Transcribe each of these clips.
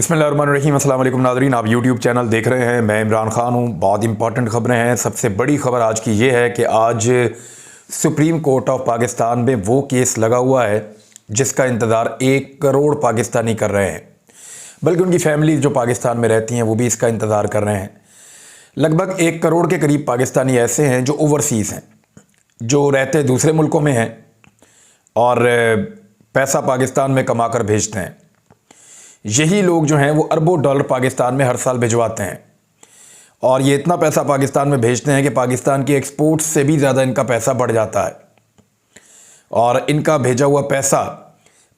बिस्मिल्लाहिर्रहमानिर्रहीम। अस्सलाम वालेकुम नाज़रीन, आप यूट्यूब चैनल देख रहे हैं। मैं इमरान खान हूँ। बहुत इंपॉर्टेंट खबरें हैं। सबसे बड़ी खबर आज की ये है कि आज सुप्रीम कोर्ट ऑफ पाकिस्तान में वो केस लगा हुआ है जिसका इंतज़ार 1 करोड़ पाकिस्तानी कर रहे हैं, बल्कि उनकी फैमिली जो पाकिस्तान में रहती हैं वो भी इसका इंतज़ार कर रहे हैं। लगभग 1 करोड़ के करीब पाकिस्तानी ऐसे हैं जो ओवरसीज़ हैं, जो रहते दूसरे मुल्कों में हैं और पैसा पाकिस्तान में कमा कर भेजते हैं। यही लोग जो हैं वो अरबों डॉलर पाकिस्तान में हर साल भिजवाते हैं और ये इतना पैसा पाकिस्तान में भेजते हैं कि पाकिस्तान की एक्सपोर्ट से भी ज़्यादा इनका पैसा बढ़ जाता है। और इनका भेजा हुआ पैसा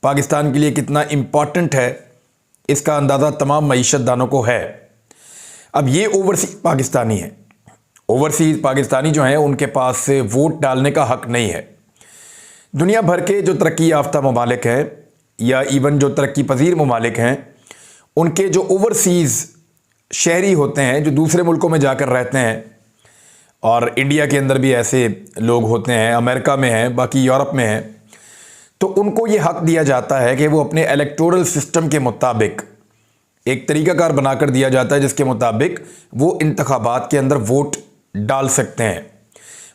पाकिस्तान के लिए कितना इम्पॉर्टेंट है इसका अंदाज़ा तमाम मईशतदानों को है। अब ये ओवरसीज़ पाकिस्तानी हैं। ओवरसीज़ पाकिस्तानी जो हैं उनके पास वोट डालने का हक़ नहीं है। दुनिया भर के जो तरक्की याफ्ता ममालिक हैं या इवन जो तरक्की पजीर ममालिक हैं, उनके जो ओवरसीज़ शहरी होते हैं जो दूसरे मुल्कों में जाकर रहते हैं, और इंडिया के अंदर भी ऐसे लोग होते हैं, अमेरिका में हैं, बाकी यूरोप में हैं, तो उनको ये हक़ दिया जाता है कि वो अपने इलेक्टोरल सिस्टम के मुताबिक एक तरीक़ाकार बनाकर दिया जाता है जिसके मुताबिक वो इंतखाबात के अंदर वोट डाल सकते हैं,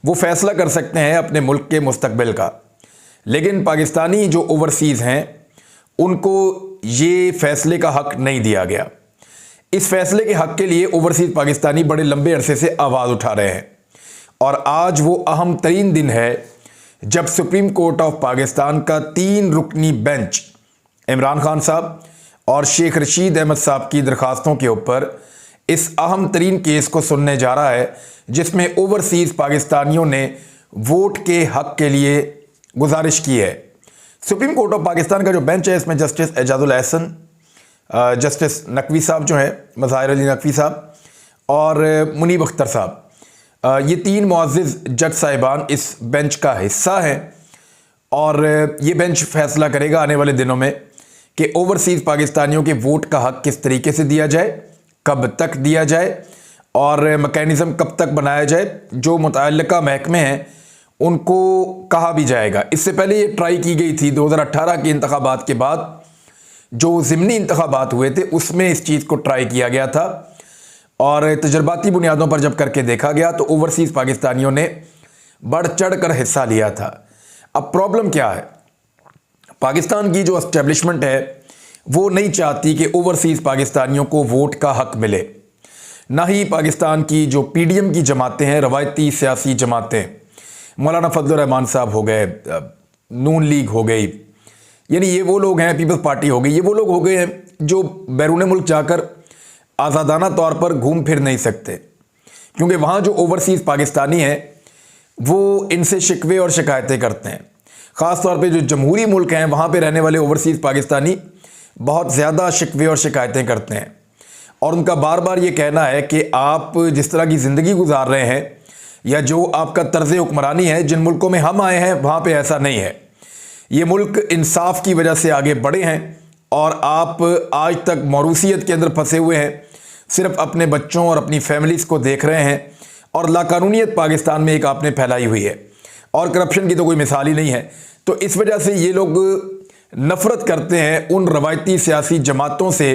वो फ़ैसला कर सकते हैं अपने मुल्क के मुस्तकबिल का। लेकिन पाकिस्तानी जो ओवरसीज़ हैं उनको ये फ़ैसले का हक़ नहीं दिया गया। इस फ़ैसले के हक़ के लिए ओवरसीज़ पाकिस्तानी बड़े लंबे अरसे से आवाज़ उठा रहे हैं और आज वो अहम तरीन दिन है जब सुप्रीम कोर्ट ऑफ पाकिस्तान का 3 रुकनी बेंच इमरान खान साहब और शेख रशीद अहमद साहब की दरख्वास्तों के ऊपर इस अहम तरीन केस को सुनने जा रहा है, जिसमें ओवरसीज़ पाकिस्तानियों ने वोट के हक़ के लिए गुजारिश की है। सुप्रीम कोर्ट ऑफ पाकिस्तान का जो बेंच है इसमें जस्टिस एजाजुल एहसन, जस्टिस नकवी साहब जो है मज़ाहिर अली नकवी साहब और मुनीब अख्तर साहब, ये 3 मुअज़्ज़िज़ जज साहिबान इस बेंच का हिस्सा हैं और ये बेंच फैसला करेगा आने वाले दिनों में कि ओवरसीज़ पाकिस्तानियों के वोट का हक़ किस तरीके से दिया जाए, कब तक दिया जाए और मैकेनिज़्म कब तक बनाया जाए। जो मुतअल्लिका महकमे हैं उनको कहा भी जाएगा। इससे पहले ये ट्राई की गई थी 2018 के इंतखाबात के बाद, जो ज़िमनी इंतखाबात हुए थे उसमें इस चीज़ को ट्राई किया गया था और तजर्बाती बुनियादों पर जब करके देखा गया तो ओवरसीज़ पाकिस्तानियों ने बढ़ चढ़ कर हिस्सा लिया था। अब प्रॉब्लम क्या है, पाकिस्तान की जो एस्टेब्लिशमेंट है वो नहीं चाहती कि ओवरसीज़ पाकिस्तानियों को वोट का हक़ मिले। ना ही पाकिस्तान की जो PDM की जमातें हैं, रवायती सियासी जमातें, मौलाना फजलुर रहमान साहब हो गए, नून लीग हो गई, यानी ये वो लोग हैं, पीपल्स पार्टी हो गई, ये वो लोग हो गए हैं जो बैरून मुल्क जाकर आज़ादाना तौर पर घूम फिर नहीं सकते, क्योंकि वहाँ जो ओवरसीज़ पाकिस्तानी हैं वो इनसे शिकवे और शिकायतें करते हैं। ख़ास तौर पे जो जमहूरी मुल्क हैं वहाँ पे रहने वाले ओवरसीज़ पाकिस्तानी बहुत ज़्यादा शिकवे और शिकायतें करते हैं और उनका बार बार ये कहना है कि आप जिस तरह की ज़िंदगी गुजार रहे हैं या जो आपका तर्ज़ हुक्मरानी है, जिन मुल्कों में हम आए हैं वहाँ पे ऐसा नहीं है। ये मुल्क इंसाफ की वजह से आगे बढ़े हैं और आप आज तक मौरूसियत के अंदर फंसे हुए हैं, सिर्फ अपने बच्चों और अपनी फैमिलीज़ को देख रहे हैं और लाकानूनियत पाकिस्तान में एक आपने फैलाई हुई है और करप्शन की तो कोई मिसाल ही नहीं है। तो इस वजह से ये लोग नफ़रत करते हैं उन रवायती सियासी जमातों से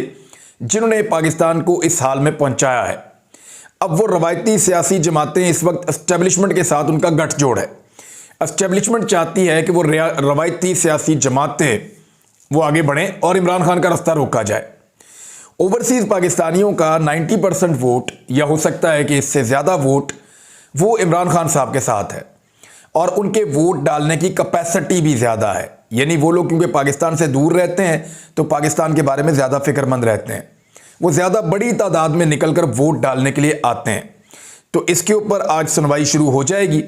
जिन्होंने पाकिस्तान को इस हाल में पहुँचाया है। अब वो रवायती सियासी जमातें इस वक्त एस्टेब्लिशमेंट के साथ उनका गठजोड़ है। एस्टेब्लिशमेंट चाहती है कि वो रवायती सियासी जमातें वो आगे बढ़ें और इमरान खान का रास्ता रोका जाए। ओवरसीज़ पाकिस्तानियों का 90% वोट, या हो सकता है कि इससे ज़्यादा वोट, वो इमरान खान साहब के साथ है और उनके वोट डालने की कैपेसिटी भी ज़्यादा है। यानी वो लोग क्योंकि पाकिस्तान से दूर रहते हैं तो पाकिस्तान के बारे में ज़्यादा फ़िक्रमंद रहते हैं, वो ज़्यादा बड़ी तादाद में निकलकर वोट डालने के लिए आते हैं। तो इसके ऊपर आज सुनवाई शुरू हो जाएगी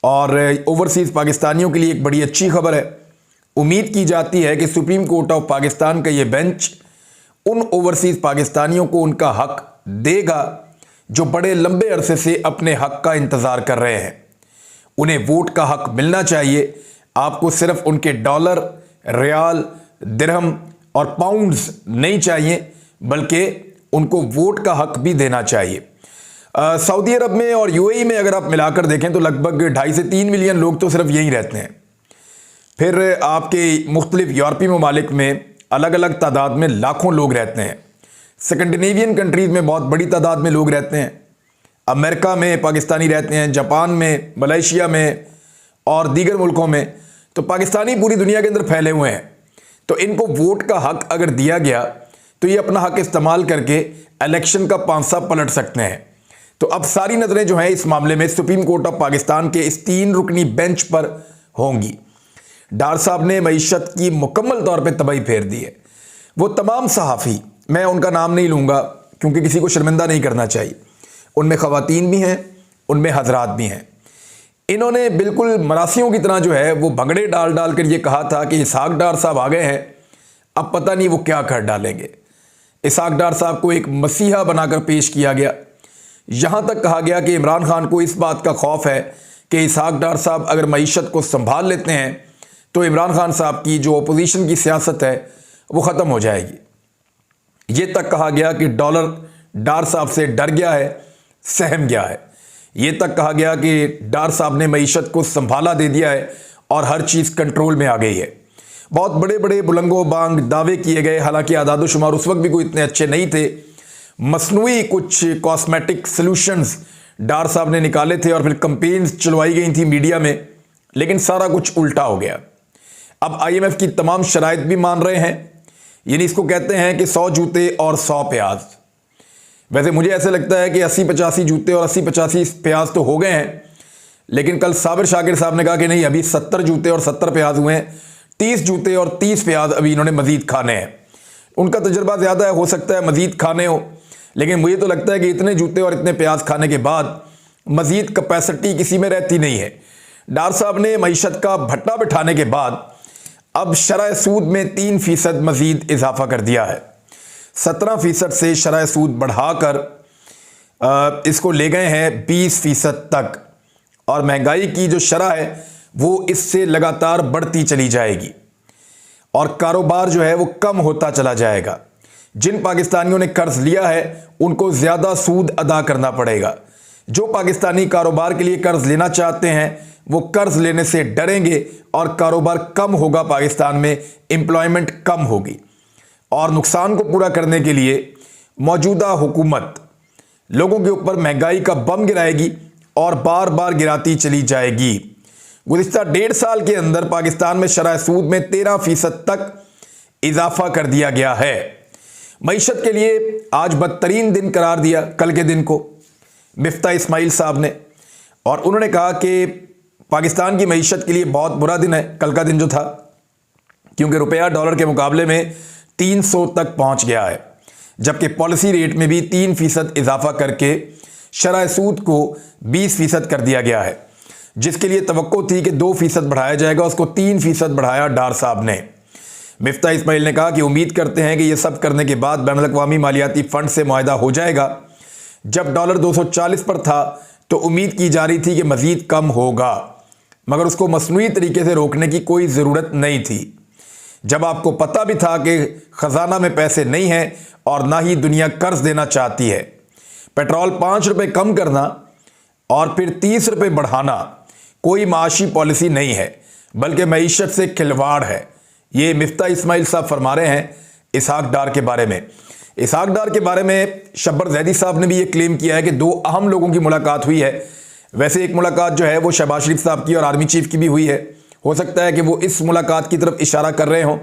और ओवरसीज़ पाकिस्तानियों के लिए एक बड़ी अच्छी खबर है। उम्मीद की जाती है कि सुप्रीम कोर्ट ऑफ पाकिस्तान का ये बेंच उन ओवरसीज़ पाकिस्तानियों को उनका हक़ देगा जो बड़े लंबे अरसे से अपने हक़ का इंतज़ार कर रहे हैं। उन्हें वोट का हक़ मिलना चाहिए। आपको सिर्फ उनके डॉलर, रियाल, दिरहम और पाउंड्स नहीं चाहिए, बल्कि उनको वोट का हक़ भी देना चाहिए। सऊदी अरब में और UAE में अगर आप मिलाकर देखें तो लगभग 2.5 से 3 मिलियन लोग तो सिर्फ यहीं रहते हैं। फिर आपके मुख्तलिफ यूरोपीय ममालिक में अलग अलग तादाद में लाखों लोग रहते हैं। स्कैंडिनेवियन कंट्रीज़ में बहुत बड़ी तादाद में लोग रहते हैं, अमेरिका में पाकिस्तानी रहते हैं, जापान में, मलेशिया में और दीगर मुल्कों में। तो पाकिस्तानी पूरी दुनिया के अंदर फैले हुए हैं। तो इनको वोट का हक अगर दिया गया तो ये अपना हक इस्तेमाल करके इलेक्शन का पांसा पलट सकते हैं। तो अब सारी नज़रें जो हैं इस मामले में सुप्रीम कोर्ट ऑफ पाकिस्तान के इस 3 रुकनी बेंच पर होंगी। डार साहब ने मईशत की मुकम्मल तौर पे तबाही फेर दी है। वो तमाम सहाफ़ी, मैं उनका नाम नहीं लूँगा क्योंकि किसी को शर्मिंदा नहीं करना चाहिए, उनमें ख़वातीन भी हैं, उनमें हजरात भी हैं। इन्होंने बिल्कुल मरासियों की तरह जो है वो भगड़े डाल डाल कर ये कहा था कि इसहाक डार साहब आ गए हैं, अब पता नहीं वो क्या कर डालेंगे। इसहाक डार साहब को एक मसीहा बनाकर पेश किया गया। यहाँ तक कहा गया कि इमरान खान को इस बात का खौफ है कि इसहाक डार साहब अगर मईशत को संभाल लेते हैं तो इमरान खान साहब की जो अपोजिशन की सियासत है वो ख़त्म हो जाएगी। ये तक कहा गया कि डॉलर डार साहब से डर गया है, सहम गया है। ये तक कहा गया कि डार साहब ने मईशत को संभाला दे दिया है और हर चीज़ कंट्रोल में आ गई है। बहुत बड़े बड़े बुलंगो बांग दावे किए गए, हालांकि आदाद शुमार उस वक्त भी कोई इतने अच्छे नहीं थे। मसनूई कुछ कॉस्मेटिक सॉल्यूशंस डार साहब ने निकाले थे और फिर कंपेन्स चलवाई गई थी मीडिया में, लेकिन सारा कुछ उल्टा हो गया। अब IMF की तमाम शराइत भी मान रहे हैं, यानी इसको कहते हैं कि 100 जूते और 100 प्याज। वैसे मुझे ऐसे लगता है कि 80-85 जूते और 80-85 प्याज तो हो गए हैं, लेकिन कल साबिर शाकिर साहब ने कहा कि नहीं, अभी 70 जूते और 70 प्याज हुए हैं, 30 जूते और 30 प्याज अभी इन्होंने मजीद खाने हैं। उनका तजर्बा ज़्यादा है, हो सकता है मजीद खाने हो, लेकिन मुझे तो लगता है कि इतने जूते और इतने प्याज खाने के बाद मजीद कैपेसिटी किसी में रहती नहीं है। डार साहब ने मईशत का भट्टा बिठाने के बाद अब शरह सूद में 3% मजीद इजाफा कर दिया है। 17% से शरह सूद बढ़ाकर इसको ले गए हैं 20% तक, और महंगाई की जो शरह है वो इससे लगातार बढ़ती चली जाएगी और कारोबार जो है वो कम होता चला जाएगा। जिन पाकिस्तानियों ने कर्ज लिया है उनको ज़्यादा सूद अदा करना पड़ेगा। जो पाकिस्तानी कारोबार के लिए कर्ज लेना चाहते हैं वो कर्ज लेने से डरेंगे और कारोबार कम होगा, पाकिस्तान में एम्प्लॉयमेंट कम होगी। और नुकसान को पूरा करने के लिए मौजूदा हुकूमत लोगों के ऊपर महंगाई का बम गिराएगी और बार बार गिराती चली जाएगी। गुज़िश्ता 1.5 साल के अंदर पाकिस्तान में शरह सूद में 13% तक इजाफा कर दिया गया है। मईशत के लिए आज बदतरीन दिन करार दिया कल के दिन को मिफ्ता इस्माइल साहब ने, और उन्होंने कहा कि पाकिस्तान की मईशत के लिए बहुत बुरा दिन है कल का दिन जो था, क्योंकि रुपया डॉलर के मुकाबले में 300 तक पहुंच गया है, जबकि पॉलिसी रेट में भी 3% इजाफा करके शरह सूद को 20% कर दिया गया है। जिसके लिए तवक्को थी कि 2% बढ़ाया जाएगा, उसको 3% बढ़ाया डार साहब ने। मिफ्ता इस्माइल ने कहा कि उम्मीद करते हैं कि यह सब करने के बाद बैनुल-अक़वामी मालियाती फ़ंड से मुआहदा हो जाएगा। जब डॉलर 240 पर था तो उम्मीद की जा रही थी कि मज़ीद कम होगा, मगर उसको मसनूई तरीके से रोकने की कोई ज़रूरत नहीं थी। जब आपको पता भी था कि ख़जाना में पैसे नहीं हैं और ना ही दुनिया कर्ज देना चाहती है, पेट्रोल 5 रुपये कम करना और फिर 30 रुपये बढ़ाना कोई माशी पॉलिसी नहीं है, बल्कि मईशत से खिलवाड़ है। ये मिफ्ता इस्माइल साहब फरमा रहे हैं इसहाक डार के बारे में। इसहाक डार के बारे में शब्बर जैदी साहब ने भी ये क्लेम किया है कि 2 अहम लोगों की मुलाकात हुई है। वैसे एक मुलाकात जो है वो शहबाज शरीफ साहब की और आर्मी चीफ की भी हुई है। हो सकता है कि वो इस मुलाकात की तरफ इशारा कर रहे हों,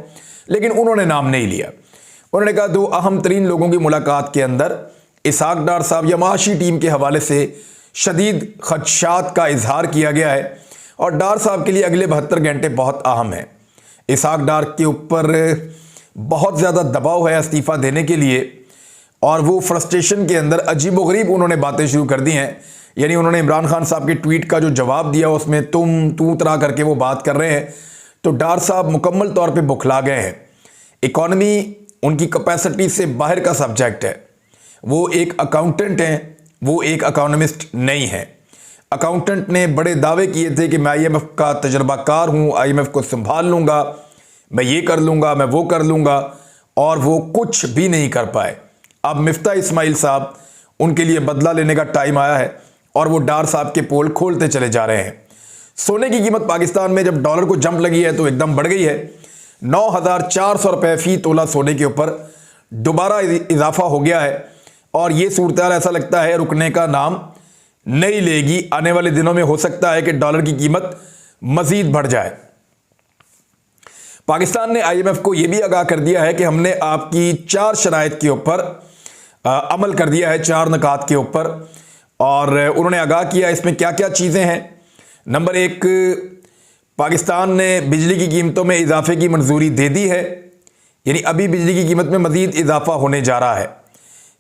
लेकिन उन्होंने नाम नहीं लिया। उन्होंने कहा 2 अहम तरीन लोगों की मुलाकात के अंदर इसहाक डार साहब या माशी टीम के हवाले से शदीद खदशात का इजहार किया गया है और डार साहब के लिए अगले 72 घंटे बहुत अहम है। इसहाक डार के ऊपर बहुत ज़्यादा दबाव है इस्तीफ़ा देने के लिए, और वो फ्रस्ट्रेशन के अंदर अजीबोगरीब उन्होंने बातें शुरू कर दी हैं। यानी उन्होंने इमरान खान साहब के ट्वीट का जो जवाब दिया उसमें तुम तू तरा करके वो बात कर रहे हैं। तो डार साहब मुकम्मल तौर पे बुखला गए हैं। इकॉनमी उनकी कैपेसिटी से बाहर का सब्जेक्ट है। वो एक अकाउंटेंट हैं, वो एक इकोनॉमिस्ट नहीं है। अकाउंटेंट ने बड़े दावे किए थे कि मैं IMF का तजर्बाकार हूँ, IMF को संभाल लूँगा, मैं ये कर लूँगा, मैं वो कर लूँगा, और वो कुछ भी नहीं कर पाए। अब मिफ्ता इस्माइल साहब, उनके लिए बदला लेने का टाइम आया है और वो डार साहब के पोल खोलते चले जा रहे हैं। सोने की कीमत पाकिस्तान में जब डॉलर को जंप लगी है तो एकदम बढ़ गई है। 9,400 रुपये फ़ी तोला सोने के ऊपर दोबारा इजाफा हो गया है और ये सूरत ऐसा लगता है रुकने का नाम नहीं लेगी। आने वाले दिनों में हो सकता है कि डॉलर की कीमत मजीद बढ़ जाए। पाकिस्तान ने आईएमएफ को यह भी आगाह कर दिया है कि हमने आपकी 4 शराइत के ऊपर अमल कर दिया है, 4 नकात के ऊपर, और उन्होंने आगाह किया इसमें क्या क्या चीज़ें हैं। नंबर 1, पाकिस्तान ने बिजली की कीमतों में इजाफे की मंजूरी दे दी है, यानी अभी बिजली की कीमत में मजीद इजाफा होने जा रहा है।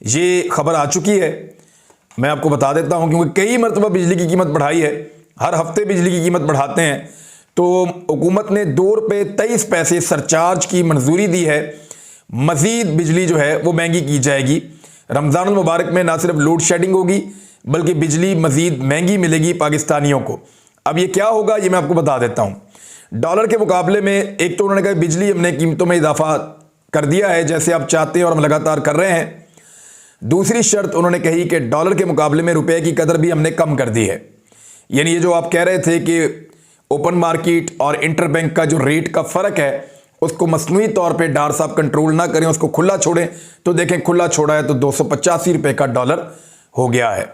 ये खबर आ चुकी है, मैं आपको बता देता हूं, क्योंकि कई मरतबा बिजली की कीमत बढ़ाई है, हर हफ्ते बिजली की कीमत बढ़ाते हैं। तो हुकूमत ने 2 रुपये 23 पैसे सरचार्ज की मंजूरी दी है। मजीद बिजली जो है वो महंगी की जाएगी। रमज़ान मुबारक में ना सिर्फ लोड शेडिंग होगी बल्कि बिजली मजीद महंगी मिलेगी पाकिस्तानियों को। अब ये क्या होगा ये मैं आपको बता देता हूं। डॉलर के मुकाबले में एक तो उन्होंने कहा बिजली हमने कीमतों में इजाफा कर दिया है जैसे आप चाहते हैं और हम लगातार कर रहे हैं। दूसरी शर्त उन्होंने कही कि डॉलर के मुकाबले में रुपए की कदर भी हमने कम कर दी है। यानी ये जो आप कह रहे थे कि ओपन मार्केट और इंटरबैंक का जो रेट का फ़र्क है उसको मसनूई तौर पे डार साहब कंट्रोल ना करें, उसको खुला छोड़ें, तो देखें खुला छोड़ा है तो 285 रुपये का डॉलर हो गया है।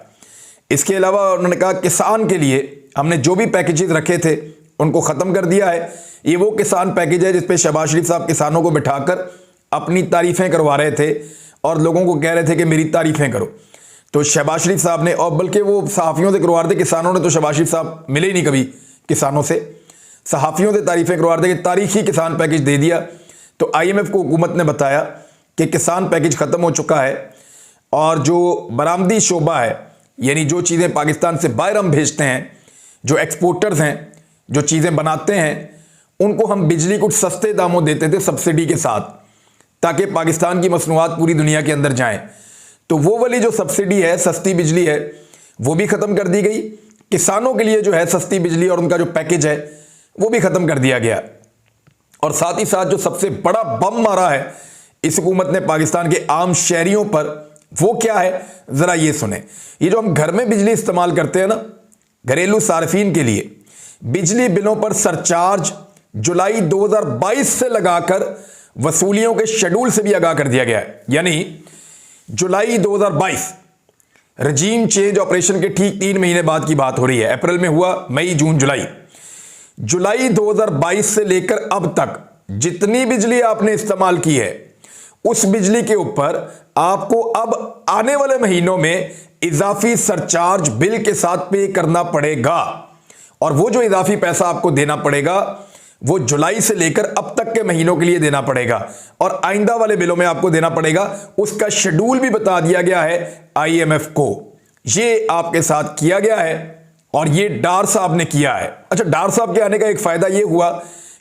इसके अलावा उन्होंने कहा किसान के लिए हमने जो भी पैकेजेस रखे थे उनको ख़त्म कर दिया है। ये वो किसान पैकेज है जिस पे शहबाज शरीफ साहब किसानों को बिठाकर अपनी तारीफ़ें करवा रहे थे और लोगों को कह रहे थे कि मेरी तारीफ़ें करो। तो शहबाज शरीफ साहब ने, और बल्कि वो सहाफ़ियों से करवा रहे थे, किसानों ने तो शहबाज शरीफ साहब मिले ही नहीं कभी किसानों से, सहाफ़ियों से तारीफ़ें करवा रहे थे कि तारीखी किसान पैकेज दे दिया। तो आईएमएफ को हुकूमत ने बताया कि किसान पैकेज ख़त्म हो चुका है और जो बरामदी शोबा है, यानी जो चीज़ें पाकिस्तान से बाहर हम भेजते हैं, जो एक्सपोर्टर्स हैं, जो चीज़ें बनाते हैं, उनको हम बिजली कुछ सस्ते दामों देते थे सब्सिडी के साथ, ताकि पाकिस्तान की मसनूआत पूरी दुनिया के अंदर जाएं। तो वो वाली जो सब्सिडी है, सस्ती बिजली है, वो भी ख़त्म कर दी गई। किसानों के लिए जो है सस्ती बिजली और उनका जो पैकेज है वो भी ख़त्म कर दिया गया। और साथ ही साथ जो सबसे बड़ा बम मारा है इस हुकूमत ने पाकिस्तान के आम शहरियों पर, वो क्या है ज़रा ये सुने। ये जो हम घर में बिजली इस्तेमाल करते हैं ना, घरेलू सार्फिन के लिए बिजली बिलों पर सरचार्ज जुलाई 2022 से लगाकर वसूलियों के शेड्यूल से भी आगाह कर दिया गया है। यानी जुलाई 2022 रजीम चेंज ऑपरेशन के ठीक 3 महीने बाद की बात हो रही है। अप्रैल में हुआ, मई, जून, जुलाई 2022 से लेकर अब तक जितनी बिजली आपने इस्तेमाल की है उस बिजली के ऊपर आपको अब आने वाले महीनों में इजाफी सरचार्ज बिल के साथ पे करना पड़ेगा। और वो जो इजाफी पैसा आपको देना पड़ेगा वो जुलाई से लेकर अब तक के महीनों के लिए देना पड़ेगा और आइंदा वाले बिलों में आपको देना पड़ेगा। उसका शेड्यूल भी बता दिया गया है आईएमएफ को। ये आपके साथ किया गया है और ये डार साहब ने किया है। अच्छा, डार साहब के आने का एक फायदा ये हुआ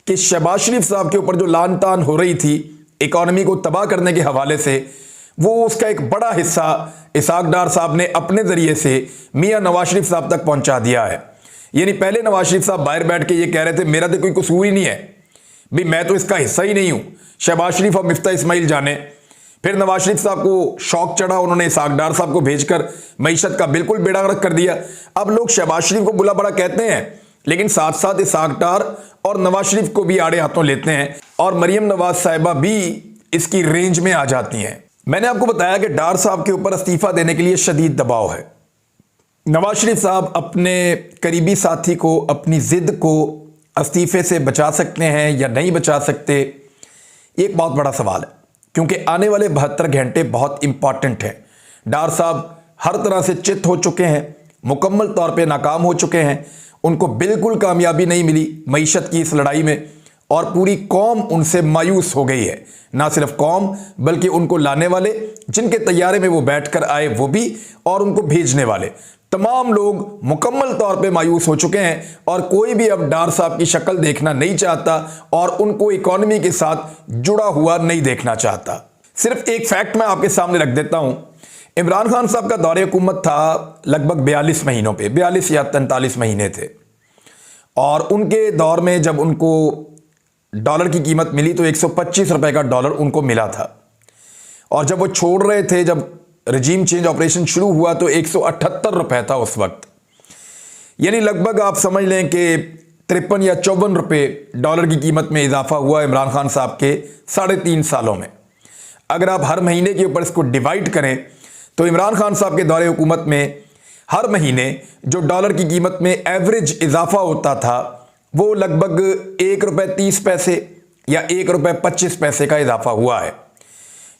कि शहबाज शरीफ साहब के ऊपर जो लान तान हो रही थी इकॉनमी को तबाह करने के हवाले से, वो उसका एक बड़ा हिस्सा इसाक डार साहब ने अपने जरिए से मियां नवाज शरीफ साहब तक पहुंचा दिया है। यानी पहले नवाज शरीफ साहब बाहर बैठ के ये कह रहे थे मेरा तो कोई कसूर ही नहीं है, भाई मैं तो इसका हिस्सा ही नहीं हूं, शहबाज शरीफ और मिफ्ता इस्माइल जाने। फिर नवाज शरीफ साहब को शौक चढ़ा, उन्होंने इसाक डार साहब को भेजकर मईशत का बिल्कुल बेड़ा गर्क कर दिया। अब लोग शहबाज शरीफ को बुला बड़ा कहते हैं लेकिन साथ साथ इसाक डार और नवाज शरीफ को भी आड़े हाथों लेते हैं और मरियम नवाज साहिबा भी इसकी रेंज में आ जाती हैं। मैंने आपको बताया कि डार साहब के ऊपर इस्तीफा देने के लिए शदीद दबाव है। नवाज शरीफ साहब अपने करीबी साथी को, अपनी जिद को इस्तीफे से बचा सकते हैं या नहीं बचा सकते, एक बहुत बड़ा सवाल है, क्योंकि आने वाले 72 घंटे बहुत इंपॉर्टेंट हैं। डार साहब हर तरह से चित हो चुके हैं, मुकम्मल तौर पे नाकाम हो चुके हैं, उनको बिल्कुल कामयाबी नहीं मिली मईशत की इस लड़ाई में और पूरी कौम उनसे मायूस हो गई है। ना सिर्फ कौम बल्कि उनको लाने वाले, जिनके तैयारे में वो बैठकर आए वो भी, और उनको भेजने वाले तमाम लोग मुकम्मल तौर पे मायूस हो चुके हैं और कोई भी अब डार साहब की शक्ल देखना नहीं चाहता और उनको इकॉनमी के साथ जुड़ा हुआ नहीं देखना चाहता। सिर्फ एक फैक्ट मैं आपके सामने रख देता हूं। इमरान खान साहब का दौरे हुकूमत था लगभग 42 महीनों पे, 42 या 43 महीने थे और उनके दौर में जब उनको डॉलर की कीमत मिली तो 125 रुपए का डॉलर उनको मिला था और जब वो छोड़ रहे थे, जब रजीम चेंज ऑपरेशन शुरू हुआ तो 178 रुपए था उस वक्त। यानी लगभग आप समझ लें कि 53 या 54 रुपए डॉलर की कीमत में इजाफा हुआ इमरान खान साहब के 3.5 सालों में। अगर आप हर महीने के ऊपर इसको डिवाइड करें तो इमरान खान साहब के दौरे हुकूमत में हर महीने जो डॉलर की कीमत में एवरेज इजाफा होता था वो लगभग ₹1.30 या ₹1.25 का इजाफा हुआ है।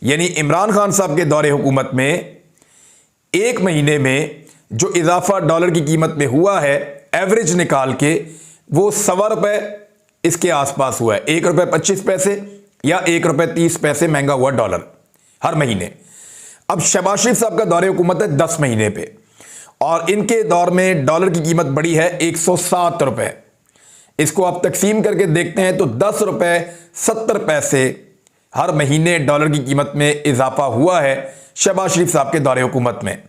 यानी इमरान खान साहब के दौरे हुकूमत में एक महीने में जो इजाफा डॉलर की कीमत में हुआ है एवरेज निकाल के वो ₹1.25 इसके आसपास हुआ है। ₹1.25 या ₹1.30 महंगा हुआ डॉलर हर महीने। अब शहबाज शरीफ साहब का दौरे हुकूमत है 10 महीने पे और इनके दौर में डॉलर की कीमत बढ़ी है ₹107। इसको आप तकसीम करके देखते हैं तो ₹10.70 हर महीने डॉलर की कीमत में इजाफा हुआ है शहबाज शरीफ साहब के दौरे हुकूमत में।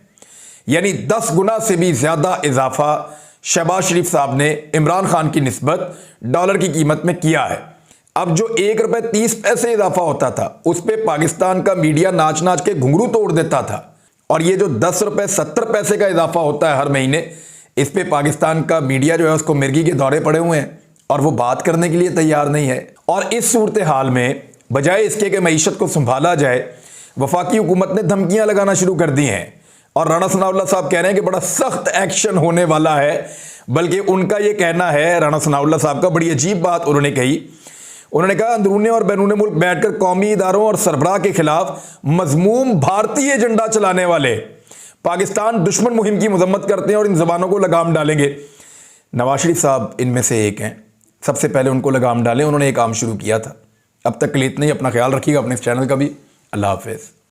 यानी 10 गुना से भी ज्यादा इजाफा शहबाज शरीफ साहब ने इमरान खान की निस्बत डॉलर की कीमत में किया है। अब जो ₹1.30 इजाफा होता था उस पर पाकिस्तान का मीडिया नाच नाच के घुंघरू तोड़ देता था और ये जो ₹10.70 का इजाफा होता है हर महीने, इस पे पाकिस्तान का मीडिया जो है उसको मिर्गी के दौरे पड़े हुए हैं और वो बात करने के लिए तैयार नहीं है। और इस सूरत हाल में बजाय इसके कि मईशत को संभाला जाए, वफाकी हुकूमत ने धमकियां लगाना शुरू कर दी हैं और राणा सनाउल्लाह साहब कह रहे हैं कि बड़ा सख्त एक्शन होने वाला है। बल्कि उनका यह कहना है, राणा सनाउल्लाह साहब का, बड़ी अजीब बात उन्होंने कही। उन्होंने कहा अंदरूनी और बैरून मुल्क बैठकर कौमी इदारों और सरबराह के खिलाफ मजमूम भारतीय एजेंडा चलाने वाले पाकिस्तान दुश्मन मुहिम की मजम्मत करते हैं और इन जबानों को लगाम डालेंगे। नवाज शरीफ साहब इनमें से एक हैं, सबसे पहले उनको लगाम डालें। उन्होंने एक काम शुरू किया था। अब तक के लिए इतना ही। अपना ख्याल रखिएगा, अपने इस चैनल का भी। अल्लाह हाफिज़।